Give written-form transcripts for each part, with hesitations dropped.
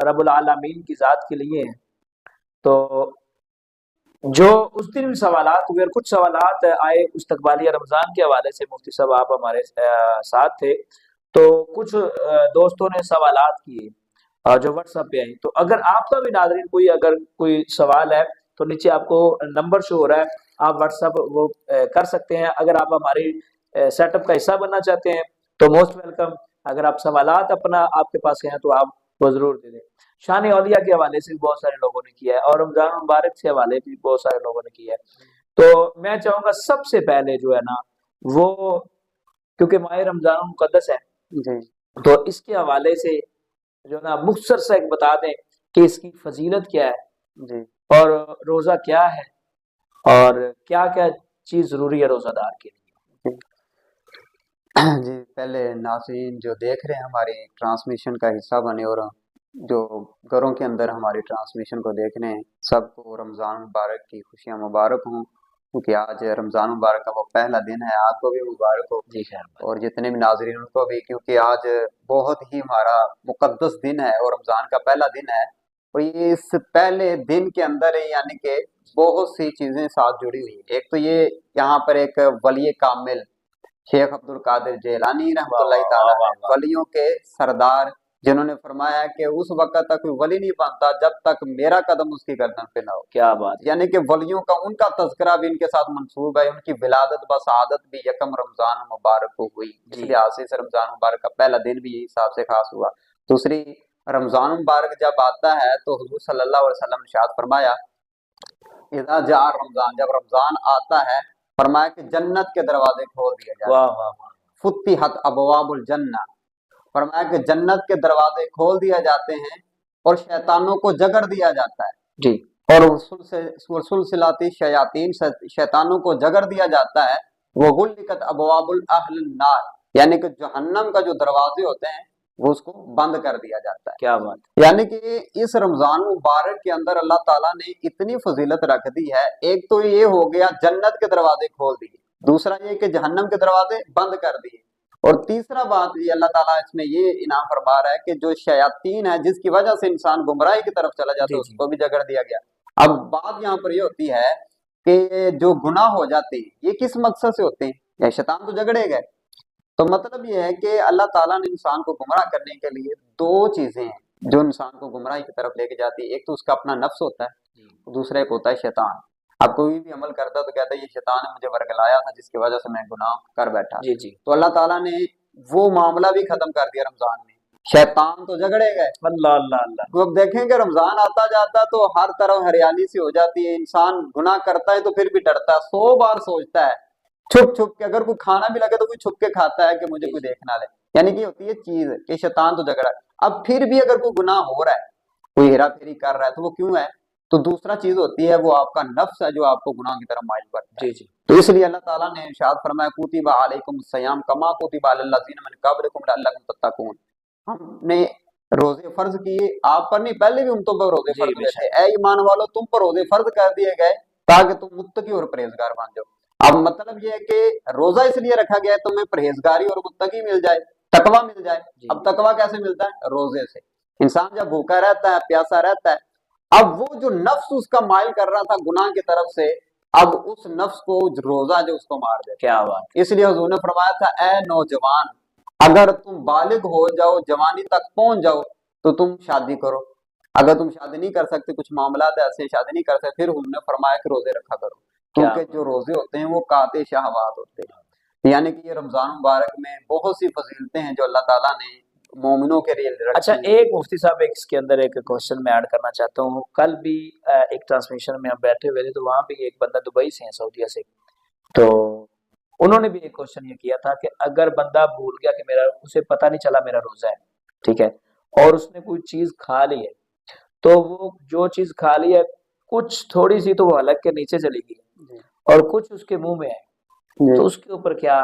رب العالمین کی ذات کے لیے ہیں۔ تو جو اس دن بھی سوالات ہوئے اور کچھ سوالات آئے استقبالیہ رمضان کے حوالے سے، مفتی صاحب آپ ہمارے ساتھ تھے، تو کچھ دوستوں نے سوالات کیے جو واٹس ایپ پہ آئے۔ تو اگر آپ کا بھی ناظرین اگر کوئی سوال ہے تو نیچے آپ کو نمبر شو ہو رہا ہے، آپ واٹس ایپ وہ کر سکتے ہیں۔ اگر آپ ہماری سیٹ اپ کا حصہ بننا چاہتے ہیں تو موسٹ ویلکم۔ اگر آپ سوالات آپ کے پاس ہیں تو آپ وہ ضرور دے دیں۔ شان اولیاء کے حوالے سے بھی بہت سارے لوگوں نے کیا ہے، اور رمضان مبارک سے حوالے بھی بہت سارے لوگوں نے کیا ہے۔ تو میں چاہوں گا سب سے پہلے جو ہے نا وہ، کیونکہ ماہ رمضان مقدس ہے جی تو اس کے حوالے سے جو نا مختصر سے ایک بتا دیں کہ اس کی فضیلت کیا ہے جی اور روزہ کیا ہے اور کیا کیا چیز ضروری ہے روزہ دار کے لیے۔ جی پہلے ناظرین جو دیکھ رہے ہیں ہماری ٹرانسمیشن کا حصہ بنے اور جو گھروں کے اندر ہماری ٹرانسمیشن کو دیکھ رہے ہیں، سب کو رمضان مبارک کی خوشیاں مبارک ہوں، کیونکہ آج رمضان مبارک کا وہ پہلا دن ہے۔ آپ کو بھی مبارک ہو، جی خیر بات۔ اور جتنے بھی ناظرین ان کو بھی، کیونکہ آج بہت ہی ہمارا مقدس دن ہے اور رمضان کا پہلا دن ہے، اور یہ اس پہلے دن کے اندر یعنی کہ بہت سی چیزیں ساتھ جڑی ہوئی۔ ایک تو یہ یہاں پر ایک ولی کامل شیخ عبد القادر جیلانی رحمۃ اللہ تعالیٰ ہے، ولیوں کے سردار، جنہوں نے فرمایا کہ اس وقت تک کوئی ولی نہیں بنتا جب تک میرا قدم اس کی گردن پہ نہ ہو۔ کیا بات، یعنی کہ ولیوں کا ان کا تذکرہ بھی ان کے ساتھ منسوب ہے، ان کی ولادت بسعادت بھی یکم رمضان مبارک کو ہوئی، اس لحاظ سے رمضان مبارک کا پہلا دن بھی یہی حساب سے خاص ہوا۔ دوسری، رمضان مبارک جب آتا ہے تو حضور صلی اللہ علیہ وسلم نے ارشاد فرمایا اذا جاء رمضان، جب رمضان آتا ہے فرمایا کہ جنت کے دروازے کھول دیے جاتے ہیں، فتحت ابواب الجنہ، فرمایا کہ جنت کے دروازے کھول دیے جاتے ہیں اور شیطانوں کو جگڑ دیا جاتا ہے جی، اور سلسلاتی شیاطین، شیطانوں کو جگڑ دیا جاتا ہے، وغلقت ابواب الاہل النار، یعنی کہ جہنم کا جو دروازے ہوتے ہیں وہ اس کو بند کر دیا جاتا ہے۔ کیا بات، یعنی کہ اس رمضان مبارک کے اندر اللہ تعالیٰ نے اتنی فضیلت رکھ دی ہے۔ ایک تو یہ ہو گیا جنت کے دروازے کھول دیے، دوسرا یہ کہ جہنم کے دروازے بند کر دیے، اور تیسرا بات یہ اللہ تعالیٰ اس میں یہ انعام فرما رہا ہے کہ جو شیاطین ہے جس کی وجہ سے انسان گمراہی کی طرف چلا جاتا ہے اس کو بھی جگڑ دیا گیا۔ اب بات یہاں پر یہ ہوتی ہے کہ جو گناہ ہو جاتے ہیں یہ کس مقصد سے ہوتے ہیں؟ یا شیطان تو جگڑے گئے، تو مطلب یہ ہے کہ اللہ تعالیٰ نے انسان کو گمراہ کرنے کے لیے دو چیزیں ہیں جو انسان کو گمراہی کی طرف لے کے جاتی ہے۔ ایک تو اس کا اپنا نفس ہوتا ہے، دوسرا ایک ہوتا ہے شیطان۔ اب کوئی بھی عمل کرتا ہے تو کہتا ہے یہ شیطان نے مجھے ورگلایا تھا جس کی وجہ سے میں گناہ کر بیٹھا۔ تو اللہ تعالیٰ نے وہ معاملہ بھی ختم کر دیا رمضان میں، شیطان تو جگڑے گئے۔ اللہ اللہ اللہ، تو اب دیکھیں کہ رمضان آتا جاتا تو ہر طرف ہریالی سی ہو جاتی ہے، انسان گناہ کرتا ہے تو پھر بھی ڈرتا ہے، 100 بار سوچتا ہے چھپ چھپ کے، اگر کوئی کھانا بھی لگے تو کوئی چھپ کے کھاتا ہے کہ مجھے کوئی دیکھ نہ لے۔ یعنی کہ ہوتی ہے چیز کہ شیطان تو جگڑا ہے۔ اب پھر بھی اگر کوئی گناہ ہو رہا ہے، کوئی ہیرا پھیری کر رہا ہے تو وہ کیوں ہے؟ تو دوسرا چیز ہوتی ہے وہ آپ کا نفس ہے جو آپ کو گناہ کی طرف مائل کرتا ہے۔ تو اس لیے اللہ تعالیٰ نے ارشاد فرمایا کتب علیکم الصیام کما کتب علی الذین من قبلکم لعلکم تتقون، ہم نے روزے فرض کیے آپ پر نہیں، پہلے بھی ان تم پر روزے فرض ہوئے تھے، اے ایمان والو تم پر روزے فرض کر دیے گئے تاکہ تم متقی اور پرہیزگار بن جاؤ۔ اب مطلب یہ ہے کہ روزہ اس لیے رکھا گیا ہے تمہیں پرہیزگاری اور متقی مل جائے، تقویٰ مل جائے۔ اب تقویٰ کیسے ملتا ہے؟ روزے سے۔ انسان جب بھوکا رہتا ہے، پیاسا رہتا ہے، اب وہ جو نفس اس کا مائل کر رہا تھا گناہ کی طرف سے، اب اس نفس کو روزہ جو اس کو مار دے۔ کیا بات، اس لیے حضور نے فرمایا تھا اے نوجوان اگر تم بالغ ہو جاؤ، جوانی تک پہنچ جاؤ تو تم شادی کرو، اگر تم شادی نہیں کر سکتے، کچھ معاملات ایسے شادی نہیں کر سکتے، پھر حضور نے فرمایا کہ روزے رکھا کرو، کیونکہ جو روزے ہوتے ہیں وہ قاطع شہوات ہوتے ہیں۔ یعنی کہ یہ رمضان مبارک میں بہت سی فضیلتیں ہیں جو اللہ تعالیٰ نے مومنوں کے لیے رکھی۔ اچھا ایک مفتی صاحب اس کے اندر ایک کوشچن میں ایڈ کرنا چاہتا ہوں۔ کل بھی ایک ٹرانسمیشن میں ہم بیٹھے ہوئے تھے تو وہاں بھی ایک بندہ دبئی سے ہیں، سعودیہ سے، تو انہوں نے بھی ایک کوشچن یہ کیا تھا کہ اگر بندہ بھول گیا کہ اسے پتہ نہیں چلا میرا روزہ ہے، ٹھیک ہے، اور اس نے کوئی چیز کھا لی ہے، تو وہ جو چیز کھا لی ہے کچھ تھوڑی سی تو وہ حلق کے نیچے چلی گئی اور کچھ اس کے منہ میں ہے، تو اس کے اوپر کیا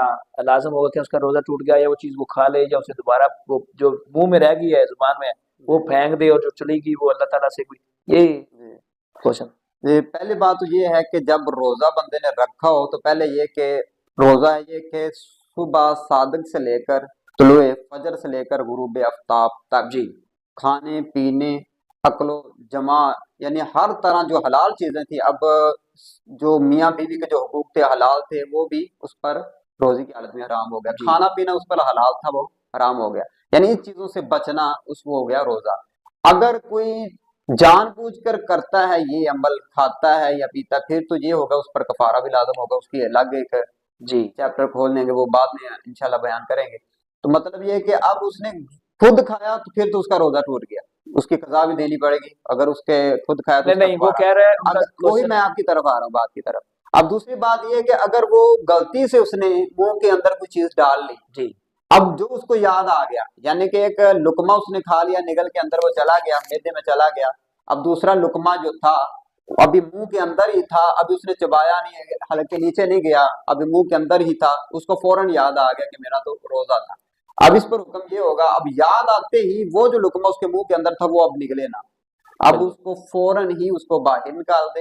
لازم ہوگا کہ اس کا روزہ ٹوٹ گیا، یا وہ چیز وہ کھا لے، یا اسے دوبارہ وہ جو منہ میں رہ گئی ہے زبان میں وہ پھینک دے، اور جو چلی گئی وہ اللہ تعالیٰ سے کوئی یہی کوشچن۔ پہلی بات تو یہ ہے کہ جب روزہ بندے نے رکھا ہو تو پہلے یہ کہ روزہ یہ کہ صبح صادق سے لے کر طلوع فجر سے لے کر غروب آفتاب تک کھانے پینے اکلو جمع یعنی ہر طرح جو حلال چیزیں تھی، اب جو میاں بیوی کے جو حقوق تھے حلال تھے وہ بھی اس پر روزے کی حالت میں حرام ہو گیا، جی کھانا پینا اس پر حلال تھا وہ حرام ہو گیا، یعنی ان چیزوں سے بچنا اس کو ہو گیا روزہ۔ اگر کوئی جان بوجھ کر کرتا ہے یہ عمل، کھاتا ہے یا پیتا، پھر تو یہ ہوگا اس پر کفارہ بھی لازم ہوگا، اس کی الگ ایک جی چیپٹر کھول لیں گے، وہ بعد میں انشاءاللہ بیان کریں گے۔ تو مطلب یہ ہے کہ اب اس نے خود کھایا تو پھر تو اس کا روزہ ٹوٹ گیا، اس کی قضا بھی دینی پڑے گی، اگر اس کے خود کھایا تو نہیں اس کا نہیں، وہ کفارہ۔ کہہ رہے ہیں ان کا وہی کوشچن میں آپ کی طرف آ رہا ہوں، بات کی طرف۔ اب دوسری بات یہ ہے کہ اگر وہ غلطی سے اس نے منہ کے اندر کوئی چیز ڈال لی، جی اب جو اس کو یاد آ گیا، یعنی کہ ایک لقمہ اس نے کھا لیا، نگل کے اندر وہ چلا گیا، معدے میں چلا گیا، اب دوسرا لقمہ جو تھا ابھی منہ کے اندر ہی تھا، ابھی اس نے چبایا نہیں، حلق کے نیچے نہیں گیا، ابھی منہ کے اندر ہی تھا، اس کو فوراً یاد آ گیا کہ میرا تو روزہ تھا۔ اب اس پر حکم یہ ہوگا، اب یاد آتے ہی وہ جو لقمہ اس کے منہ کے اندر تھا وہ اب نکلے نا، اب اس کو فوراً ہی اس کو باہر نکال دے،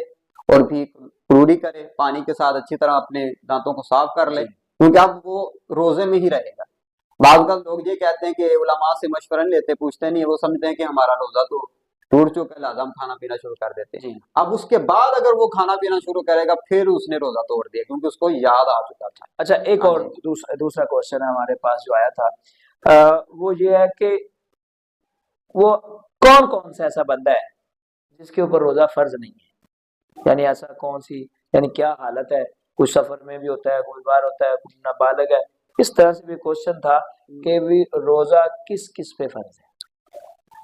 اور بھی قروری کرے، پانی کے ساتھ اچھی طرح اپنے دانتوں کو صاف کر لے، جی کیونکہ اب وہ روزے میں ہی رہے گا۔ بعض اوقات لوگ یہ کہتے ہیں کہ علماء سے مشورہ نہیں لیتے، پوچھتے نہیں، وہ سمجھتے ہیں کہ ہمارا روزہ تو ٹوٹ چکا ہے لہٰذا ہم کھانا پینا شروع کر دیتے ہیں۔ جی اب اس کے بعد اگر وہ کھانا پینا شروع کرے گا پھر اس نے روزہ توڑ دیا، کیونکہ اس کو یاد آ چکا تھا۔ اچھا، ایک ہاں اور جی دوسرا کوشچن ہے ہمارے پاس جو آیا تھا، وہ یہ ہے کہ وہ کون کون سا ایسا بندہ ہے جس کے اوپر روزہ فرض نہیں ہے، یعنی ایسا کون سی، یعنی کیا حالت ہے، کوئی سفر میں بھی ہوتا ہے، کوئی بار ہوتا ہے، کوئی نابالغ ہے، اس طرح سے بھی کوشچن تھا کہ بھی روزہ کس کس پہ فرض ہے۔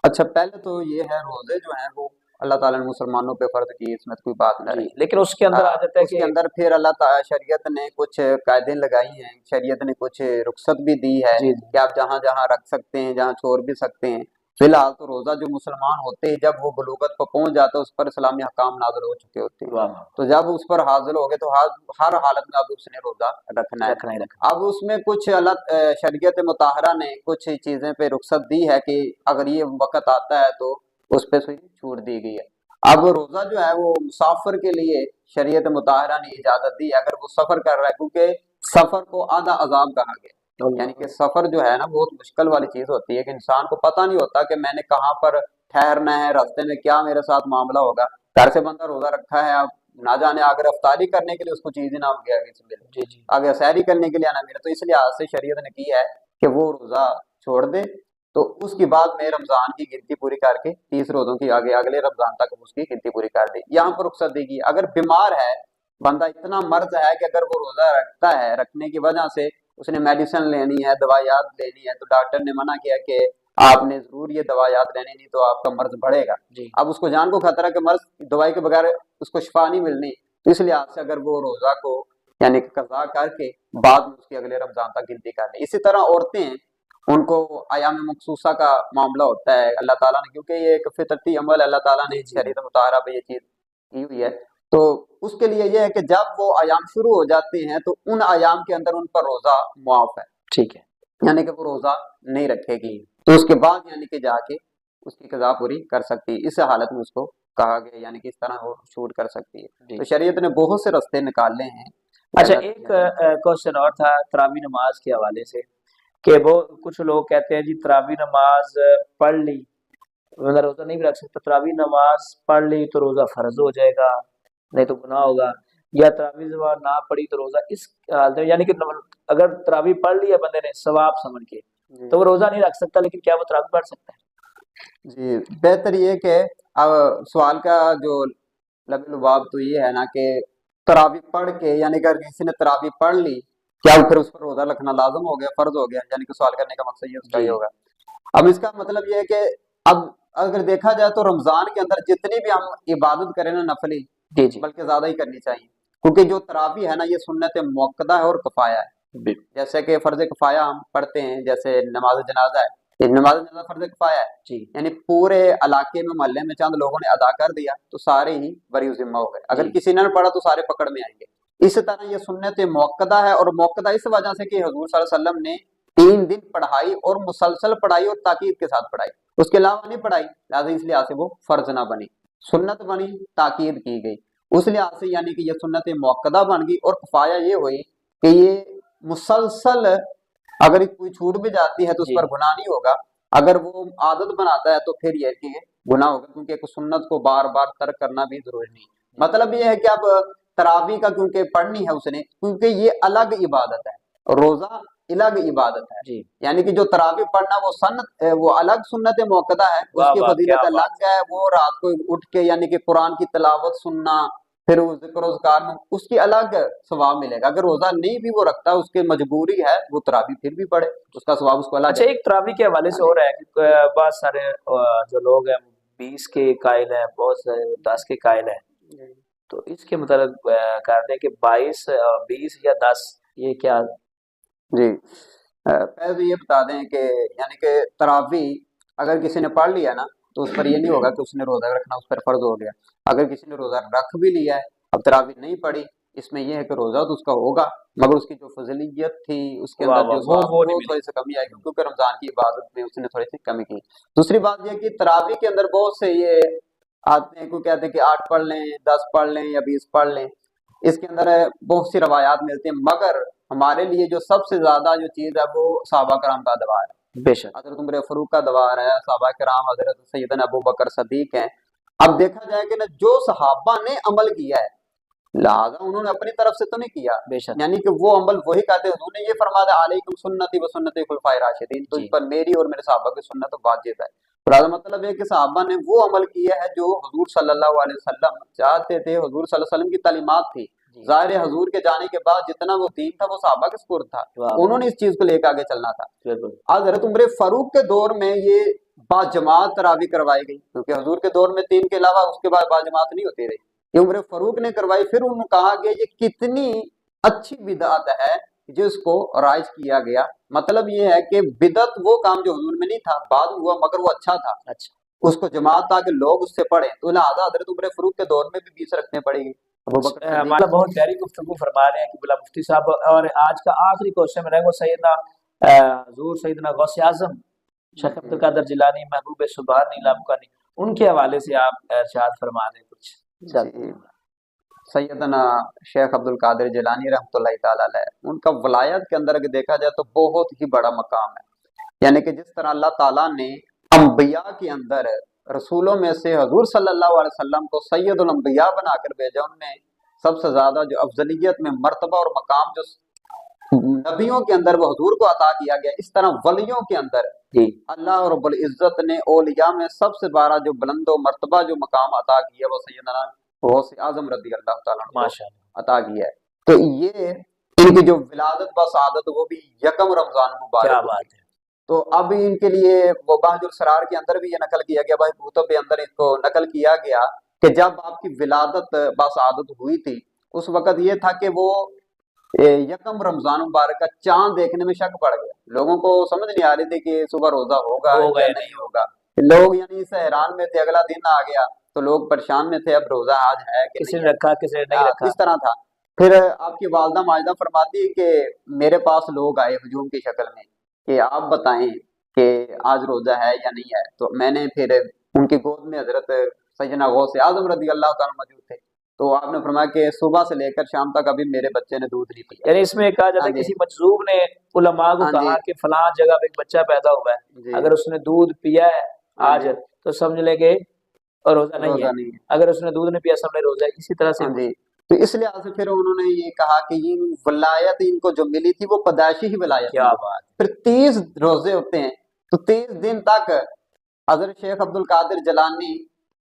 اچھا، پہلے تو یہ ہے روزے جو ہیں وہ اللہ تعالیٰ نے مسلمانوں پہ فرض کی، اس میں کوئی بات نہ جی رہی۔ لیکن اس کے اندر آ جاتا ہے اس کے کہ اندر پھر اللہ تعالیٰ شریعت نے کچھ قاعدے لگائی ہیں، شریعت نے کچھ رخصت بھی دی ہے جی کہ آپ جہاں جہاں رکھ سکتے ہیں، جہاں چھوڑ بھی سکتے ہیں۔ فی الحال تو روزہ جو مسلمان ہوتے ہیں جب وہ بلوغت پر پہنچ جاتا ہے اس پر اسلامی حکام نازل ہو چکے ہوتے ہیں، واہ واہ، تو جب اس پر حاصل ہو گئے تو ہر حالت میں اب اس نے روزہ رکھنا ہے۔ رکھنا ہی رکھنا۔ اب اس میں کچھ شریعت مطہرہ نے کچھ چیزیں پہ رخصت دی ہے کہ اگر یہ وقت آتا ہے تو اس پہ سے چھوٹ دی گئی ہے۔ اب روزہ جو ہے وہ مسافر کے لیے شریعت مطہرہ نے اجازت دی ہے، اگر وہ سفر کر رہا ہے، کیونکہ سفر کو آدھا عذاب کہا گیا، یعنی کہ سفر جو ہے نا بہت مشکل والی چیز ہوتی ہے کہ انسان کو پتہ نہیں ہوتا کہ میں نے کہاں پر ٹھہرنا ہے، راستے میں کیا میرے ساتھ معاملہ ہوگا۔ گھر سے بندہ روزہ رکھا ہے، اب نہ جانے اگر افطاری کرنے کے لیے اس کو چیز ہی نہ ملے، آگے سے ملے، جی جی آگے سحری کرنے کے لیے نہ ملے، تو اس لحاظ سے شریعت نے کی ہے کہ وہ روزہ چھوڑ دے، تو اس کے بعد میں رمضان کی گنتی پوری کر کے 30 روزوں کی آگے اگلے رمضان تک اس کی گنتی پوری کر دے۔ یہاں پر رخصت دے گی اگر بیمار ہے بندہ، اتنا مرض ہے کہ اگر وہ روزہ رکھتا ہے، رکھنے کی وجہ سے اس نے میڈیسن لینی ہے، دوائیات لینی ہے، تو ڈاکٹر نے منع کیا کہ آپ نے ضرور یہ دوائیات لینی، نہیں تو آپ کا مرض بڑھے گا۔ جی اب اس کو جان کو خطرہ کہ مرض دوائی کے بغیر اس کو شفا نہیں ملنی، تو اس لحاظ سے اگر وہ روزہ کو یعنی کہ قضا کر کے بعد میں اس کی اگلے رمضان تک گنتی کر لے۔ اسی طرح عورتیں ہیں، ان کو ایام مخصوصہ کا معاملہ ہوتا ہے، اللہ تعالیٰ نے کیونکہ یہ ایک فطرتی عمل اللہ تعالیٰ نے جی جی شریعت مطہرہ پہ یہ چیز کی ہوئی ہے، تو اس کے لیے یہ ہے کہ جب وہ ایام شروع ہو جاتے ہیں تو ان ایام کے اندر ان پر روزہ معاف ہے، ٹھیک ہے یعنی کہ وہ روزہ نہیں رکھے گی، تو اس کے بعد یعنی کہ جا کے اس کی قضا پوری کر سکتی ہے۔ اس حالت میں اس کو کہا گیا یعنی کہ اس طرح وہ شوٹ کر سکتی ہے، جی۔ تو شریعت نے بہت سے رستے نکالے ہیں۔ اچھا، ایک کوشچن اور تھا تراویح نماز کے حوالے سے کہ وہ کچھ لوگ کہتے ہیں جی تراویح نماز پڑھ لی، میں روزہ نہیں بھی رکھ سکتا، تراویح نماز پڑھ لی تو روزہ فرض ہو جائے گا، نہیں تو گناہ ہوگا، یا تراویح نماز نہ پڑھی تو روزہ اس حالت میں، یعنی کہ اگر تراویح پڑھ لی ہے بندے نے ثواب سمجھ کے تو وہ روزہ نہیں رکھ سکتا، لیکن کیا وہ تراویح پڑھ سکتا ہے؟ جی بہتر یہ کہ اب سوال کا جو لب لباب تو یہ ہے نا کہ تراویح پڑھ کے یعنی کہ اگر کسی نے تراویح پڑھ لی کیا پھر اس پر روزہ رکھنا لازم ہو گیا، فرض ہو گیا، یعنی کہ سوال کرنے کا مقصد یہ اس کا جی ہی ہوگا۔ اب اس کا مطلب یہ ہے کہ اب اگر دیکھا جائے تو رمضان کے اندر جتنی بھی ہم عبادت کریں نا نفلی، جی جی بلکہ زیادہ ہی کرنی چاہیے، کیونکہ جو تراویح ہے نا یہ سنت موقدہ ہے اور کفایہ ہے، بالکل جیسے کہ فرض کفایہ ہم پڑھتے ہیں، جیسے نماز جنازہ ہے، یہ نماز جنازہ فرض کفایہ ہے، جی یعنی پورے علاقے میں محلے میں چند لوگوں نے ادا کر دیا تو سارے ہی بری ذمہ ہو گئے، اگر جی کسی نے پڑھا تو سارے پکڑ میں آئیں گے۔ اس طرح یہ سنت موقدہ ہے، اور موقدہ اس وجہ سے کہ حضور صلی اللہ علیہ وسلم نے 3 دن پڑھائی اور مسلسل پڑھائی اور تاکید کے ساتھ پڑھائی، اس کے علاوہ نہیں پڑھائی، لہٰذا اس لحاظ سے وہ فرض نہ بنی، سنت بنی، تاکید کی گئی، اس لحاظ سے یعنی کہ یہ سنت موقدہ بن گئی، اور کفایہ یہ ہوئی کہ یہ مسلسل اگر کوئی چھوٹ بھی جاتی ہے تو اس جی پر گناہ نہیں ہوگا، اگر وہ عادت بناتا ہے تو پھر یہ کہ گناہ ہوگا، کیونکہ ایک سنت کو بار بار ترک کرنا بھی ضروری نہیں۔ مطلب یہ ہے کہ اب تراویح کا کیونکہ پڑھنی ہے اس نے، کیونکہ یہ الگ عبادت ہے، روزہ الگ عبادت ہے، جی یعنی کہ جو تراویح پڑھنا وہ سنت وہ الگ سنت موقدہ ہے، اس واہ کی واہ کیا فضیلت بات الگ ہے، وہ رات کو اٹھ کے یعنی کہ قرآن کی تلاوت سننا، پھر وہ ذکر و اذکار میں اس کی الگ ثواب ملے گا۔ اگر روزہ نہیں بھی وہ رکھتا، اس کی مجبوری ہے، وہ تراویح پھر بھی پڑھے، اس کا ثواب اس کو الگ اچھا ہے۔ ایک تراویح کے حوالے ہاں سے جی ہو رہا ہے کہ بہت سارے جو لوگ ہیں 20 کے قائل ہیں، بہت سارے 10 کے قائل ہیں، تو اس کے متعلق کہتے ہیں کہ 22 20 یا 10 یہ کیا؟ جی پہلے تو یہ بتا دیں کہ یعنی کہ تراویح اگر کسی نے پڑھ لیا نا تو اس پر یہ نہیں ہوگا کہ اس نے روزہ رکھنا اس پر فرض ہو گیا۔ اگر کسی نے روزہ رکھ بھی لیا ہے، اب تراویح نہیں پڑھی، اس میں یہ ہے کہ روزہ تو اس کا ہوگا، مگر اس کی جو فضیلت تھی، اس کے واہ اندر جو واہ ثواب وہ وہ نہیں ملے تھوڑی سی کمی آئے گی، کیونکہ رمضان کی عبادت میں اس نے تھوڑی سی کمی کی۔ دوسری بات یہ کہ تراویح کے اندر بہت سے یہ آتے ہیں کو کہتے ہیں کہ 8 پڑھ لیں، 10 پڑھ لیں یا 20 پڑھ لیں، اس کے اندر بہت سی روایات ملتی ہیں، مگر ہمارے لیے جو سب سے زیادہ جو چیز ہے وہ صحابہ کرام کا ادوار ہے، بے شک حضرت عمر فاروق کا ادوار ہے، صحابہ کرام حضرت سیدنا ابو بکر صدیق ہیں۔ اب دیکھا جائے کہ نا جو صحابہ نے عمل کیا ہے، لہٰذا انہوں نے اپنی طرف سے تو نہیں کیا، بے شک یعنی کہ وہ عمل وہی کہتے ہیں، حضور نے یہ فرمایا علیکم سنتی و سنت خلفائے راشدین، تجھ جی پر میری اور میرے صحابہ کی سنت واجب ہے۔ لہٰذا مطلب ہے کہ صحابہ نے وہ عمل کیا ہے جو حضور صلی اللہ علیہ وسلم چاہتے تھے، حضور صلی اللہ علیہ وسلم کی تعلیمات تھی۔ جی ظاہر ہے حضور کے جانے کے بعد جتنا وہ دین تھا وہ صحابہ کے سپرد تھا، واہ انہوں نے اس چیز کو لے کے آگے چلنا تھا۔ بالکل حضرت عمر فاروق کے دور میں یہ باجماعت تراویح کروائی گئی، کیونکہ حضور کے دور میں 3 کے علاوہ اس کے بعد باجماعت نہیں ہوتی رہی، یہ عمر فاروق نے کروائی۔ پھر انہوں نے کہا کہ یہ کتنی اچھی بدعت ہے جس کو رائج کیا گیا۔ مطلب یہ ہے کہ بدعت وہ کام جو حضور میں نہیں تھا، بعد میں ہوا مگر وہ اچھا تھا، اچھا اس کو جماعت تاکہ لوگ اس سے پڑھیں، تو لہٰذا حضرت عمر فاروق کے دور میں بھی 20 رکھنے پڑے گی۔ ابو بکر صدیق ہمارا بہت پیاری گفتگو فرما رہے ہیں کہ بلا مفتی صاحب، اور آج کا آخری کوشچن رہے وہ سیدنا حضور سیدنا غوث اعظم شیخ عبد القادر جیلانی محبوب سبحان نیلا مکانی، ان کے حوالے سے آپ ارشاد فرما دیں کچھ۔ جی سیدنا شیخ عبد القادر جیلانی رحمۃ اللہ تعالی علیہ، ان کا ولایت کے اندر اگر دیکھا جائے تو بہت ہی بڑا مقام ہے، یعنی کہ جس طرح اللہ تعالیٰ نے انبیاء کے اندر رسولوں میں سے حضور صلی اللہ علیہ وسلم کو سید الانبیاء بنا کر بھیجا، ان میں سب سے زیادہ جو افضلیت میں مرتبہ اور مقام جو نبیوں کے اندر وہ حضور کو عطا کیا گیا، اس طرح ولیوں کے اندر جی اللہ رب العزت نے اولیاء میں سب سے بڑا جو بلند و مرتبہ جو مقام عطا کیا وہ سیدنا غوث اعظم رضی اللہ تعالیٰ عنہ کو ماشاء اللہ عطا کیا ہے۔ تو یہ ان کی جو ولادت بسعادت وہ بھی یکم رمضان کیا مبارک ہوئی۔ بات ہے، تو اب ان کے لیے وہ بحج السرار کے اندر بھی یہ نقل کیا گیا، بھائی کتب کے اندر اس کو نقل کیا گیا کہ جب آپ کی ولادت بسعادت ہوئی تھی اس وقت یہ تھا کہ وہ یکم رمضان مبارک کا چاند دیکھنے میں شک پڑ گیا، لوگوں کو سمجھ نہیں آ رہی تھی کہ صبح روزہ ہوگا ہوگا یا یا نہیں ہوگا، لوگ یعنی اس حیران میں تھے، اگلا دن آ گیا تو لوگ پریشان میں تھے اب روزہ آج ہے کہ کسی نہیں نے ہے، رکھا کسی نے نہیں رکھا۔ اس طرح تھا۔ پھر آپ کی والدہ ماجدہ فرماتی کہ میرے پاس لوگ آئے ہجوم کی شکل میں کہ آپ بتائیں کہ آج روزہ ہے یا نہیں ہے، تو میں نے پھر ان کی گود میں حضرت سیدنا غوث اعظم رضی اللہ تعالیٰ موجود تھے، تو آپ نے فرمایا کہ صبح سے لے کر شام تک ابھی میرے بچے نے دودھ نہیں پیا۔ یعنی اس میں کہا جاتا ہاں ہے جی کسی مجذوب نے علماء کو ہاں جی کہا کہ فلاں جگہ پہ ایک بچہ پیدا ہوا ہے، جی اگر اس نے دودھ پیا ہے ہاں آج جی تو سمجھ لے کہ روزہ نہیں ہے، روزہ نہیں ہے، اگر اس نے دودھ نہیں پیا سمجھ لے روزہ ہے، اسی طرح سے ہاں جی۔ تو اس لحاظ سے پھر انہوں نے یہ کہا کہ یہ ولایت ان کو جو ملی تھی وہ پیدائشی ہی ولایت کیا تھی۔ بات پھر 30 روزے ہوتے ہیں، تو 30 دن تک حضرت شیخ عبد القادر جیلانی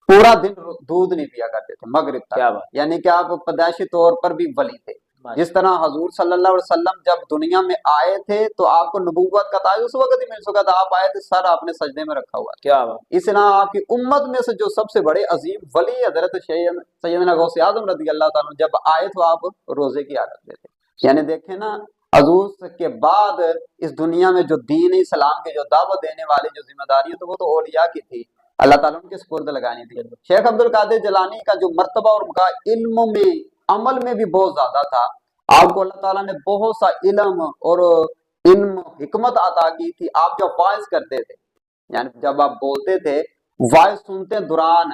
پورا دن دودھ نہیں پیا کرتے تھے مغرب تک، کیا بات یعنی کہ آپ پیدائشی طور پر بھی ولی تھے۔ جس طرح حضور صلی اللہ علیہ وسلم جب دنیا میں آئے تھے تو آپ کو نبوت کا تاج اس وقت ہی مل چکا تھا، آپ آئے تھے سر آپ نے سجدے میں رکھا ہوا تھا۔ کیا بات اس طرح آپ کی امت میں سے جو سب سے بڑے عظیم ولی حضرت سیدنا غوث اعظم رضی اللہ تعالیٰ عنہ جب آئے تو آپ روزے کی حالت میں تھے، یعنی دیکھیں نا حضور کے بعد اس دنیا میں جو دین اسلام کے جو دعوت دینے والی جو ذمہ داری ہے تو وہ تو اولیاء کی تھی، اللہ تعالیٰ ان کے سپرد لگانی تھی۔ شیخ عبد القادر جیلانی کا جو مرتبہ اور مقام علم میں عمل میں بھی بہت زیادہ تھا، آپ کو اللہ تعالیٰ نے بہت سا علم اور علم حکمت عطا کی تھی۔ آپ جب واعظ کرتے تھے، یعنی جب آپ بولتے تھے، واعظ سنتے دوران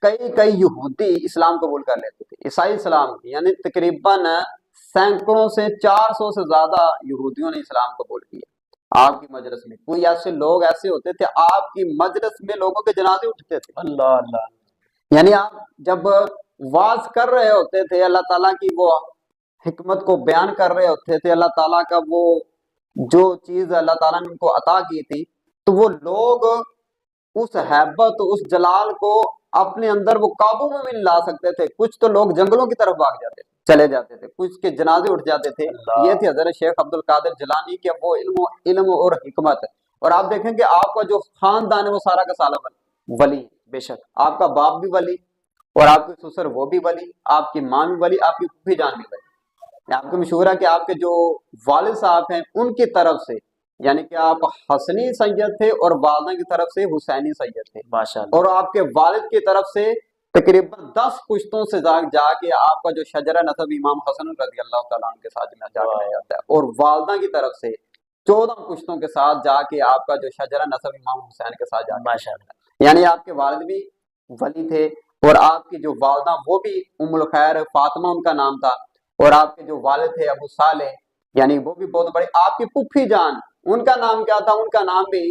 کئی یہودی اسلام قبول کر لیتے تھے، عیسائی اسلام کی، یعنی تقریباً سینکڑوں سے 400 سے زیادہ یہودیوں نے اسلام قبول کیا۔ آپ کی مجلس میں کوئی ایسے لوگ ایسے ہوتے تھے آپ کی مجلس میں لوگوں کے جنازے اٹھتے تھے. اللہ اللہ. یعنی آپ جب واز کر رہے ہوتے تھے اللہ تعالیٰ کی وہ حکمت کو بیان کر رہے ہوتے تھے, اللہ تعالیٰ کا وہ جو چیز اللہ تعالیٰ نے ان کو عطا کی تھی, تو وہ لوگ اس ہیبت اس جلال کو اپنے اندر وہ قابو میں نہیں لا سکتے تھے. کچھ تو لوگ جنگلوں کی طرف بھاگ جاتے تھے, چلے جاتے تھے, کچھ کے جنازے اٹھ جاتے تھے. یہ تھے حضرت شیخ عبد القادر جیلانی کے وہ علم اور حکمت. اور آپ دیکھیں کہ آپ کا جو خاندان ہے وہ سارا کا سارا ولی, بے شک آپ کا باپ بھی ولی اور آپ کے سسر وہ بھی ولی, آپ کی ماں بھی ولی, آپ کی پھوپھی جان بھی ولی. آپ کو مشہور ہے کہ آپ کے جو والد صاحب ہیں ان کی طرف سے یعنی کہ آپ حسنی سید تھے اور والدہ کی طرف سے حسینی سید تھے, ماشاءاللہ. اور آپ کے والد کی طرف سے تقریباً 10 پشتوں سے جا کے آپ کا جو شجرہ نسب امام حسن رضی اللہ تعالیٰ عنہ کے ساتھ جا کے جاتا ہے, اور والدہ کی طرف سے 14 پشتوں کے ساتھ جا کے آپ کا جو شجرہ نسب امام حسین کے ساتھ جا کے ماشاءاللہ. یعنی آپ کے والد بھی ولی تھے, اور آپ کی جو والدہ وہ بھی ام الخیر فاطمہ ان کا نام تھا, اور آپ کے جو والد تھے ابو صالح یعنی وہ بھی بہت بڑے. آپ کی پھوپھی جان ان کا نام کیا تھا؟ ان کا نام بھی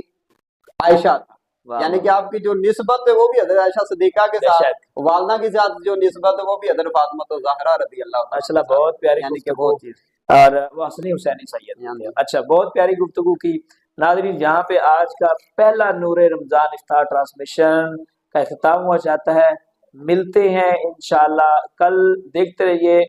عائشہ تھا. یعنی کہ آپ کی جو نسبت ہے وہ بھی حضرت عائشہ صدیقہ کے ساتھ, والدہ کے ساتھ جو نسبت ہے وہ بھی حضرت فاطمہ زہرا رضی اللہ ماشاءاللہ. بہت پیاری یعنی کہ گفتگو, وہ چیز اور وہ حسنی حسینی سید. اچھا, بہت پیاری گفتگو کی. ناظرین, یہاں پہ آج کا پہلا نور رمضان افطار ٹرانسمیشن کا اختتام ہوا چاہتا ہے. ملتے ہیں انشاءاللہ کل, دیکھتے رہیے